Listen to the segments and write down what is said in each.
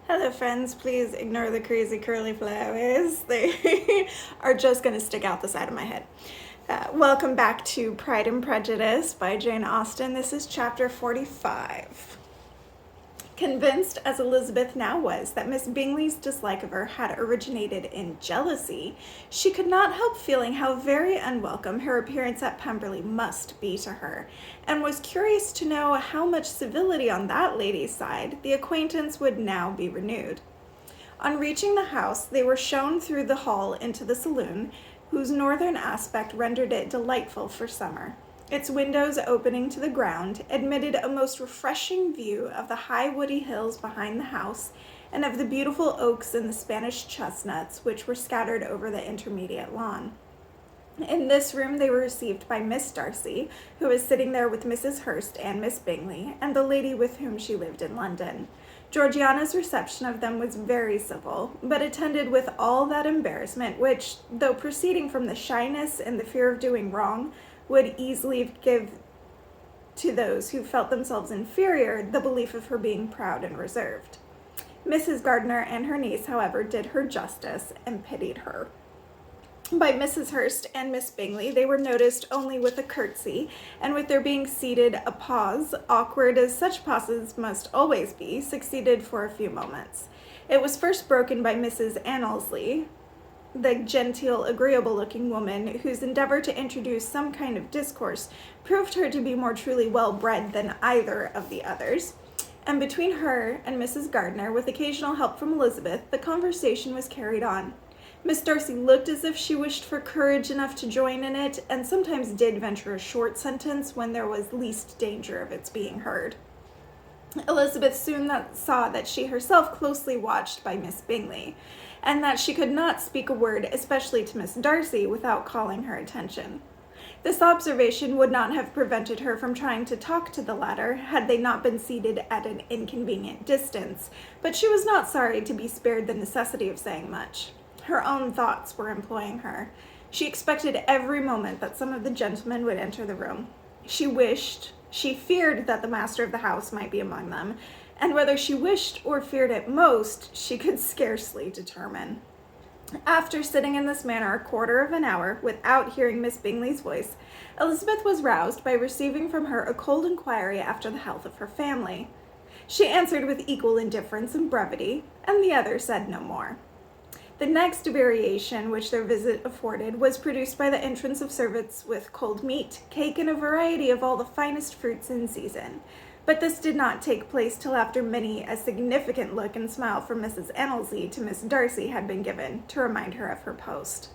Hello friends, please ignore the crazy curly flowers. They are just going to stick out the side of my head. Welcome back to Pride and Prejudice by Jane Austen. This is chapter 45. Convinced, as Elizabeth now was, that Miss Bingley's dislike of her had originated in jealousy, she could not help feeling how very unwelcome her appearance at Pemberley must be to her, and was curious to know how much civility on that lady's side the acquaintance would now be renewed. On reaching the house, they were shown through the hall into the saloon, whose northern aspect rendered it delightful for summer. Its windows, opening to the ground, admitted a most refreshing view of the high woody hills behind the house and of the beautiful oaks and the Spanish chestnuts which were scattered over the intermediate lawn. In this room they were received by Miss Darcy, who was sitting there with Mrs. Hurst and Miss Bingley, and the lady with whom she lived in London. Georgiana's reception of them was very civil, but attended with all that embarrassment which, though proceeding from the shyness and the fear of doing wrong, would easily give to those who felt themselves inferior the belief of her being proud and reserved. Mrs. Gardiner and her niece, however, did her justice and pitied her. By Mrs. Hurst and Miss Bingley, they were noticed only with a curtsy, and with their being seated, a pause, awkward as such pauses must always be, succeeded for a few moments. It was first broken by Mrs. Annesley, the genteel, agreeable-looking woman, whose endeavor to introduce some kind of discourse proved her to be more truly well-bred than either of the others. And between her and Mrs. Gardiner, with occasional help from Elizabeth, the conversation was carried on. Miss Darcy looked as if she wished for courage enough to join in it, and sometimes did venture a short sentence when there was least danger of its being heard. Elizabeth soon saw that she herself closely watched by Miss Bingley, and that she could not speak a word, especially to Miss Darcy, without calling her attention. This observation would not have prevented her from trying to talk to the latter, had they not been seated at an inconvenient distance, but she was not sorry to be spared the necessity of saying much. Her own thoughts were employing her. She expected every moment that some of the gentlemen would enter the room. She feared that the master of the house might be among them, and whether she wished or feared it most, she could scarcely determine. After sitting in this manner a quarter of an hour without hearing Miss Bingley's voice, Elizabeth was roused by receiving from her a cold inquiry after the health of her family. She answered with equal indifference and brevity, and the other said no more. The next variation which their visit afforded was produced by the entrance of servants with cold meat, cake, and a variety of all the finest fruits in season. But this did not take place till after many a significant look and smile from Mrs. Annesley to Miss Darcy had been given to remind her of her post.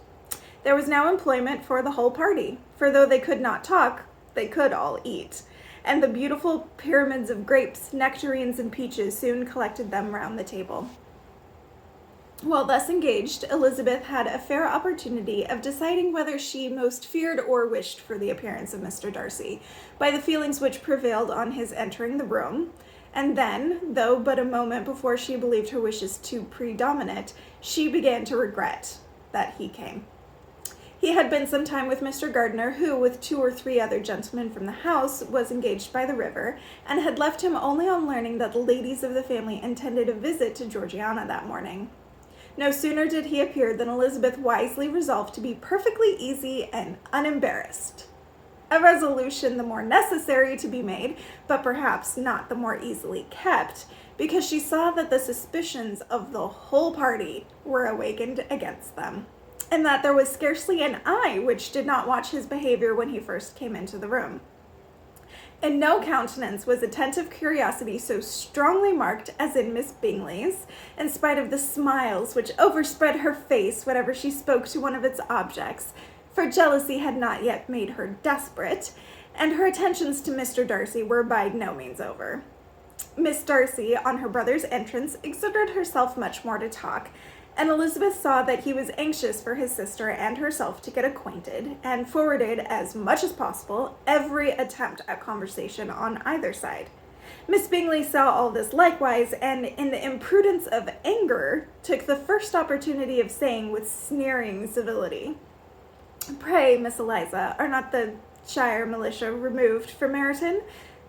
There was now employment for the whole party, for though they could not talk, they could all eat, and the beautiful pyramids of grapes, nectarines, and peaches soon collected them round the table. While thus engaged, Elizabeth had a fair opportunity of deciding whether she most feared or wished for the appearance of Mr. Darcy, by the feelings which prevailed on his entering the room, and then, though but a moment before she believed her wishes to predominate, she began to regret that he came. He had been some time with Mr. Gardiner, who, with 2 or 3 other gentlemen from the house, was engaged by the river, and had left him only on learning that the ladies of the family intended a visit to Georgiana that morning. No sooner did he appear than Elizabeth wisely resolved to be perfectly easy and unembarrassed. A resolution the more necessary to be made, but perhaps not the more easily kept, because she saw that the suspicions of the whole party were awakened against them, and that there was scarcely an eye which did not watch his behavior when he first came into the room. In no countenance was attentive curiosity so strongly marked as in Miss Bingley's, in spite of the smiles which overspread her face whenever she spoke to one of its objects, for jealousy had not yet made her desperate, and her attentions to Mr. Darcy were by no means over. Miss Darcy, on her brother's entrance, exerted herself much more to talk, and Elizabeth saw that he was anxious for his sister and herself to get acquainted, and forwarded, as much as possible, every attempt at conversation on either side. Miss Bingley saw all this likewise, and in the imprudence of anger, took the first opportunity of saying with sneering civility, "Pray, Miss Eliza, are not the shire militia removed from Meryton?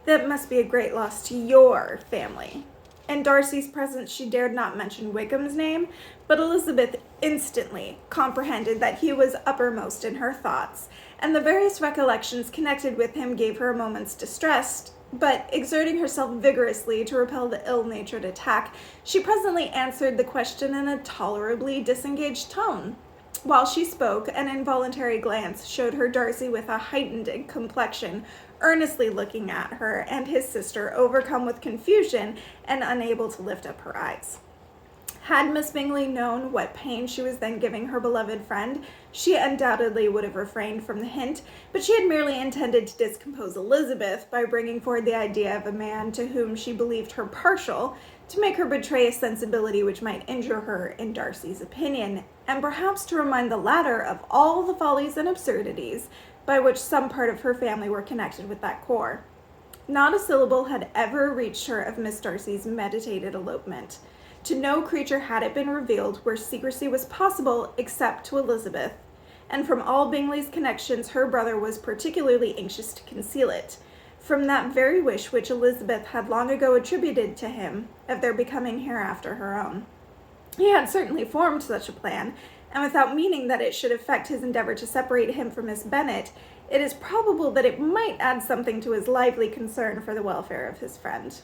That must be a great loss to your family." In Darcy's presence, she dared not mention Wickham's name, but Elizabeth instantly comprehended that he was uppermost in her thoughts, and the various recollections connected with him gave her a moment's distress, but exerting herself vigorously to repel the ill-natured attack, she presently answered the question in a tolerably disengaged tone. While she spoke, an involuntary glance showed her Darcy with a heightened complexion, earnestly looking at her, and his sister, overcome with confusion and unable to lift up her eyes. Had Miss Bingley known what pain she was then giving her beloved friend, she undoubtedly would have refrained from the hint, but she had merely intended to discompose Elizabeth by bringing forward the idea of a man to whom she believed her partial, to make her betray a sensibility which might injure her in Darcy's opinion, and perhaps to remind the latter of all the follies and absurdities by which some part of her family were connected with that corps. Not a syllable had ever reached her of Miss Darcy's meditated elopement. To no creature had it been revealed where secrecy was possible except to Elizabeth, and from all Bingley's connections her brother was particularly anxious to conceal it, from that very wish which Elizabeth had long ago attributed to him of their becoming hereafter her own. He had certainly formed such a plan, and without meaning that it should affect his endeavor to separate him from Miss Bennet, it is probable that it might add something to his lively concern for the welfare of his friend.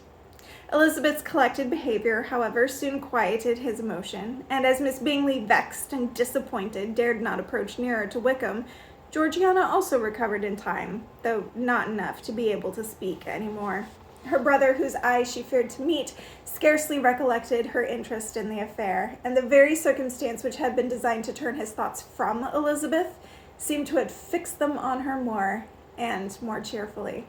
Elizabeth's collected behavior, however, soon quieted his emotion, and as Miss Bingley, vexed and disappointed, dared not approach nearer to Wickham, Georgiana also recovered in time, though not enough to be able to speak any more. Her brother, whose eyes she feared to meet, scarcely recollected her interest in the affair, and the very circumstance which had been designed to turn his thoughts from Elizabeth seemed to have fixed them on her more, and more cheerfully.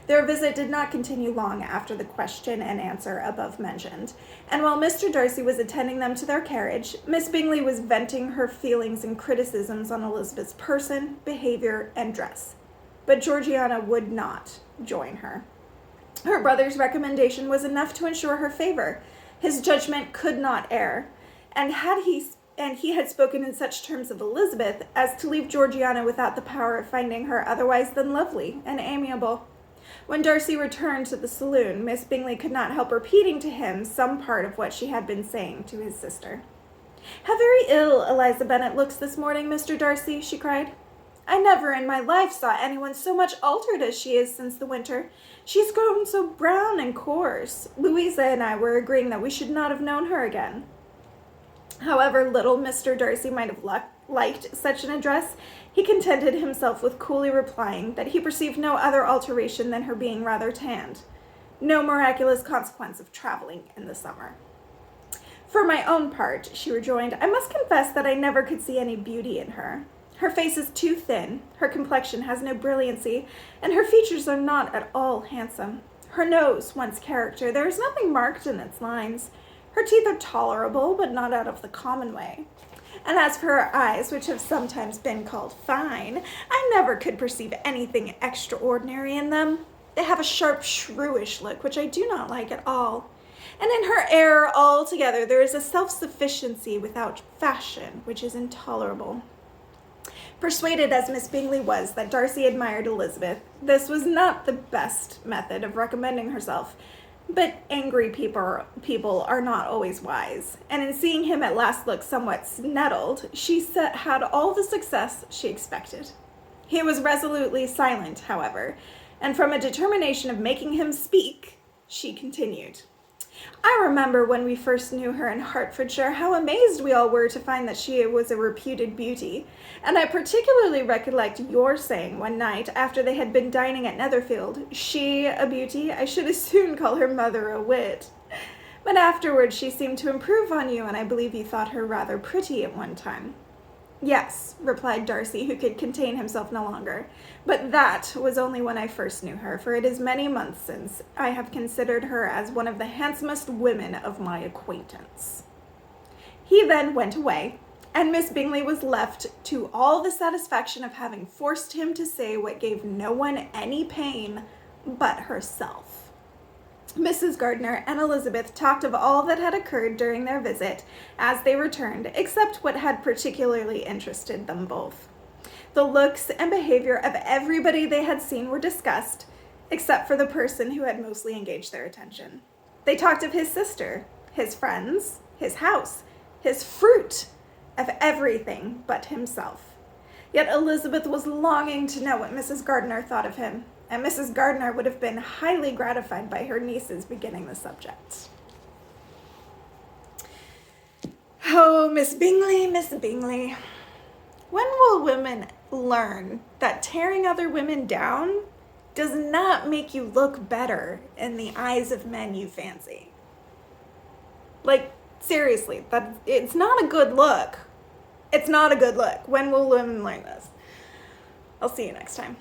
Their visit did not continue long after the question and answer above mentioned, and while Mr. Darcy was attending them to their carriage, Miss Bingley was venting her feelings and criticisms on Elizabeth's person, behavior, and dress. But Georgiana would not join her. Her brother's recommendation was enough to ensure her favor. His judgment could not err, and he had spoken in such terms of Elizabeth as to leave Georgiana without the power of finding her otherwise than lovely and amiable. When Darcy returned to the saloon, Miss Bingley could not help repeating to him some part of what she had been saying to his sister. "How very ill Eliza Bennet looks this morning, Mr. Darcy," she cried. "I never in my life saw anyone so much altered as she is since the winter. She's grown so brown and coarse. Louisa and I were agreeing that we should not have known her again." However little Mr. Darcy might have liked such an address, he contented himself with coolly replying that he perceived no other alteration than her being rather tanned, no miraculous consequence of traveling in the summer. "For my own part," she rejoined, "I must confess that I never could see any beauty in her. Her face is too thin, her complexion has no brilliancy, and her features are not at all handsome. Her nose wants character, there is nothing marked in its lines. Her teeth are tolerable, but not out of the common way. And as for her eyes, which have sometimes been called fine, I never could perceive anything extraordinary in them. They have a sharp, shrewish look, which I do not like at all. And in her air altogether there is a self-sufficiency without fashion, which is intolerable." Persuaded as Miss Bingley was that Darcy admired Elizabeth, this was not the best method of recommending herself. But angry people are not always wise, and in seeing him at last look somewhat nettled, she had all the success she expected. He was resolutely silent, however, and from a determination of making him speak, she continued. "I remember when we first knew her in Hertfordshire how amazed we all were to find that she was a reputed beauty, and I particularly recollect your saying one night, after they had been dining at Netherfield, 'She a beauty? I should as soon call her mother a wit.' But afterwards she seemed to improve on you, and I believe you thought her rather pretty at one time." "Yes," replied Darcy, who could contain himself no longer, "but that was only when I first knew her, for it is many months since I have considered her as one of the handsomest women of my acquaintance." He then went away, and Miss Bingley was left to all the satisfaction of having forced him to say what gave no one any pain but herself. Mrs. Gardiner and Elizabeth talked of all that had occurred during their visit as they returned, except what had particularly interested them both. The looks and behavior of everybody they had seen were discussed, except for the person who had mostly engaged their attention. They talked of his sister, his friends, his house, his fruit, of everything but himself. Yet Elizabeth was longing to know what Mrs. Gardiner thought of him, and Mrs. Gardiner would have been highly gratified by her niece's beginning the subject. Oh, Miss Bingley, Miss Bingley, when will women learn that tearing other women down does not make you look better in the eyes of men you fancy? Like, seriously, it's not a good look. It's not a good look. When will women learn this? I'll see you next time.